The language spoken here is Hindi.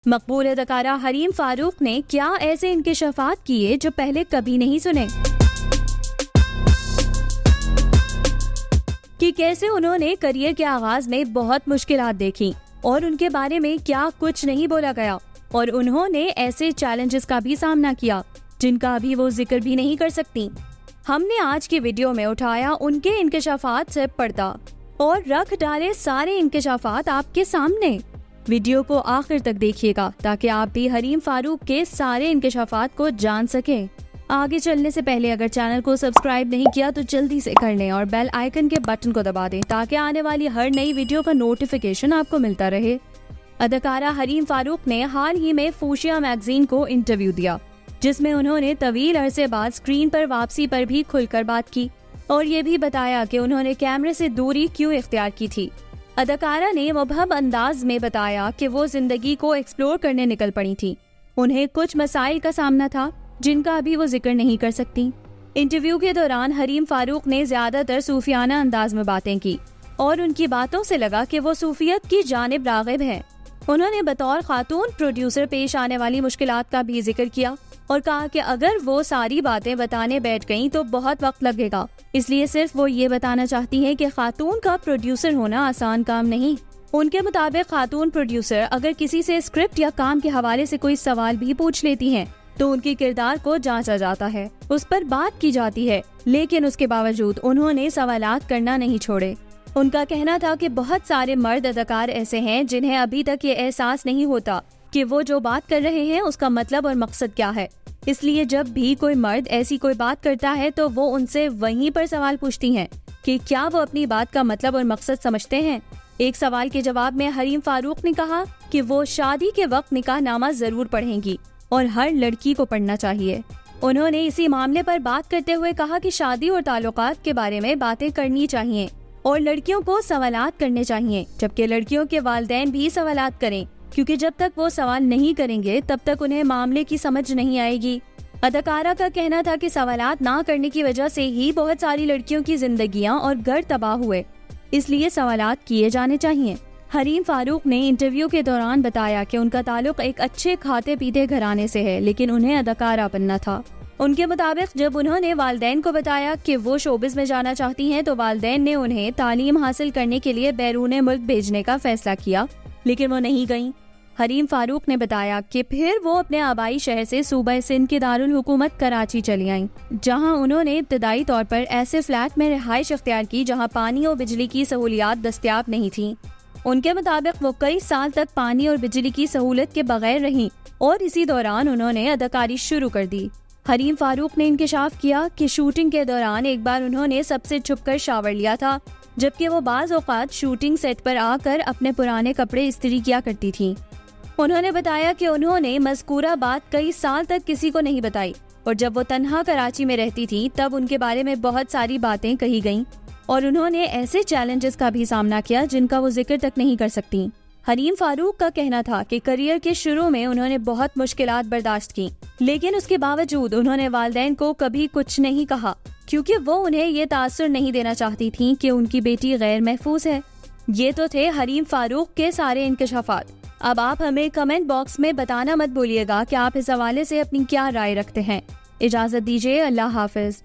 मकबूल अदाकारा हरीम फारूक ने क्या ऐसे इंकशाफात किए जो पहले कभी नहीं सुने, कि कैसे उन्होंने करियर के आगाज में बहुत मुश्किलात देखी और उनके बारे में क्या कुछ नहीं बोला गया, और उन्होंने ऐसे चैलेंजेस का भी सामना किया जिनका अभी वो जिक्र भी नहीं कर सकती। हमने आज की वीडियो में उठाया उनके इंकशाफात से पर्दा और रख डाले सारे इंकशाफात आपके सामने। वीडियो को आखिर तक देखिएगा ताकि आप भी हरीम फारूक के सारे इंकशाफात को जान सकें। आगे चलने से पहले अगर चैनल को सब्सक्राइब नहीं किया तो जल्दी से कर लें और बेल आइकन के बटन को दबा दें ताकि आने वाली हर नई वीडियो का नोटिफिकेशन आपको मिलता रहे। अदाकारा हरीम फारूक ने हाल ही में फूशिया मैगजीन को इंटरव्यू दिया, जिसमें उन्होंने तवील अरसे बाद स्क्रीन पर वापसी पर भी खुलकर बात की और ये भी बताया कि उन्होंने कैमरे से दूरी क्यों इख्तियार की थी। अदाकारा ने मुबहम अंदाज में बताया कि वो जिंदगी को एक्सप्लोर करने निकल पड़ी थी। उन्हें कुछ मसाइल का सामना था जिनका अभी वो जिक्र नहीं कर सकती। इंटरव्यू के दौरान हरीम फारूक ने ज्यादातर सूफियाना अंदाज में बातें की और उनकी बातों से लगा कि वो सूफियत की जानिब राग़िब है। उन्होंने बतौर खातून प्रोड्यूसर पेश आने वाली मुश्किलात का भी जिक्र किया और कहा कि अगर वो सारी बातें बताने बैठ गईं तो बहुत वक्त लगेगा, इसलिए सिर्फ वो ये बताना चाहती हैं कि खातून का प्रोड्यूसर होना आसान काम नहीं। उनके मुताबिक खातून प्रोड्यूसर अगर किसी से स्क्रिप्ट या काम के हवाले से कोई सवाल भी पूछ लेती हैं तो उनके किरदार को जांचा जाता है, उस पर बात की जाती है, लेकिन उसके बावजूद उन्होंने सवालात करना नहीं छोड़े। उनका कहना था कि बहुत सारे मर्द अदाकार ऐसे हैं जिन्हें अभी तक ये एहसास नहीं होता कि वो जो बात कर रहे हैं उसका मतलब और मकसद क्या है, इसलिए जब भी कोई मर्द ऐसी कोई बात करता है तो वो उनसे वहीं पर सवाल पूछती हैं कि क्या वो अपनी बात का मतलब और मकसद समझते हैं। एक सवाल के जवाब में हरीम फारूक ने कहा कि वो शादी के वक्त निकाहनामा जरूर पढ़ेंगी और हर लड़की को पढ़ना चाहिए। उन्होंने इसी मामले पर बात करते हुए कहा कि शादी और ताल्लुकात के बारे में बातें करनी चाहिए और लड़कियों को सवालात करने चाहिए, जबकि लड़कियों के वालिदैन भी सवालात करें, क्योंकि जब तक वो सवाल नहीं करेंगे तब तक उन्हें मामले की समझ नहीं आएगी। अदाकारा का कहना था कि सवालात ना करने की वजह से ही बहुत सारी लड़कियों की जिंदगियां और घर तबाह हुए, इसलिए सवालात किए जाने चाहिए। हरीम फारूक ने इंटरव्यू के दौरान बताया कि उनका ताल्लुक एक अच्छे खाते पीते घराने से है, लेकिन उन्हें अदाकारा बनना था। उनके मुताबिक जब उन्होंने वालिदैन को बताया कि वो शोबिस में जाना चाहती हैं तो वालिदैन ने उन्हें तालीम हासिल करने के लिए बैरून मुल्क भेजने का फैसला किया, लेकिन वो नहीं गईं। हरीम फारूक ने बताया कि फिर वो अपने आबाई शहर से सूबा सिंध के दारुल हुकूमत कराची चली आईं, जहां उन्होंने इब्तदाई तौर पर ऐसे फ्लैट में रिहाइश अख्तियार की जहां पानी और बिजली की सहूलियात दस्तयाब नहीं थी। उनके मुताबिक वो कई साल तक पानी और बिजली की सहूलत के बगैर रहीं और इसी दौरान उन्होंने अदाकारी शुरू कर दी। हरीम फारूक ने इंकशाफ किया कि शूटिंग के दौरान एक बार उन्होंने सबसे छुपकर शावर लिया था, जबकि वो बाज़ औक़ात शूटिंग सेट पर आकर अपने पुराने कपड़े इस्त्री किया करती थी। उन्होंने बताया कि उन्होंने मज़कूरा बात कई साल तक किसी को नहीं बताई और जब वो तन्हा कराची में रहती थी तब उनके बारे में बहुत सारी बातें कही गईं और उन्होंने ऐसे चैलेंजेस का भी सामना किया जिनका वो जिक्र तक नहीं कर सकती। हरीम फारूक का कहना था कि करियर के शुरू में उन्होंने बहुत मुश्किलात बर्दाश्त की, लेकिन उसके बावजूद उन्होंने वालिदैन को कभी कुछ नहीं कहा, क्योंकि वो उन्हें ये तासुर नहीं देना चाहती थी कि उनकी बेटी गैर महफूज है। ये तो थे हरीम फारूक के सारे इंकशाफात। अब आप हमें कमेंट बॉक्स में बताना मत भूलिएगा कि आप इस हवाले से अपनी क्या राय रखते हैं। इजाजत दीजिए, अल्लाह हाफिज।